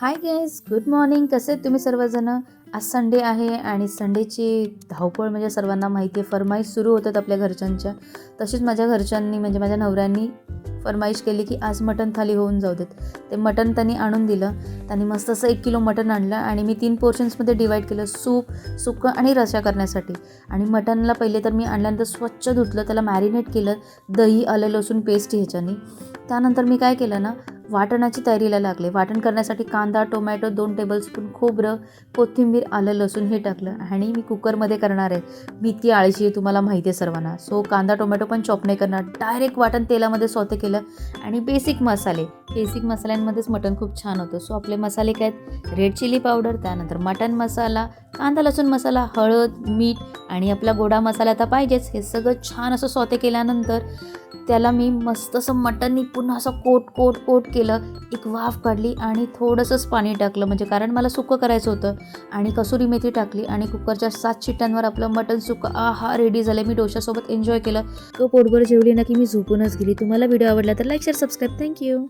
Hi guys, good morning. कसे आहेत तुम्ही सर्वजण? आज संडे आहे आणि संडेची धावपळ म्हणजे सर्वांना माहिती आहे. फरमाईश सुरू होतात आपल्या घरच्यांच्या. तशीच माझ्या घरच्यांनी म्हणजे माझ्या नवऱ्यांनी फरमाईश केली की आज मटण थाली होऊन जाऊ देत. ते मटण त्यांनी आणून दिलं. त्यांनी मस्त असं 1 किलो मटण आणलं आणि मी 3 पोर्शन्समध्ये डिवाईड केलं, सूप, सुकं आणि रस्सा करण्यासाठी. आणि मटणला पहिले तर मी आणल्यानंतर स्वच्छ धुतलं, त्याला मॅरिनेट केलं दही, आलं, लसूण पेस्ट ह्याच्यानी. त्यानंतर मी काय केलं ना, वाटणाची तयारीला लागले. वाटण करण्यासाठी कांदा, टोमॅटो, 2 टेबलस्पून खोबरं, कोथिंबीर, आलं, लसूण हे टाकलं आणि मी कुकरमध्ये करणार आहे. मी इतकी आळशी आहे तुम्हाला माहिती आहे सर्वांना. सो कांदा, टोमॅटो पण चॉप नाही करणार. डायरेक्ट वाटण तेलामध्ये सौते केलं आणि बेसिक मसाल्यांमध्येच मटण खूप छान होतं. सो आपले मसाले काय आहेत? रेड चिली पावडर, त्यानंतर मटण मसाला, कांदा लसूण मसाला, हळद, मीठ आणि आपला गोडा मसाला आता पाहिजेच. हे सगळं छान असं सौते केल्यानंतर त्याला मी मस्त असं मटणनी पुन्हा असं कोट केलं. एक वाफ काढली आणि थोडंसंच पाणी टाकलं म्हणजे कारण मला सुकं करायचं होतं आणि कसुरी मेथी टाकली आणि कुकरच्या 7 शिट्ट्यांवर आपलं मटण सुकं रेडी झालं. मी डोशासोबत एन्जॉय केलं. तो पोटभर जेवली ना की मी झोपूनच गेली. तुम्हाला व्हिडिओ आवडला तर लाईक, शेअर, सबस्क्राईब. थँक्यू.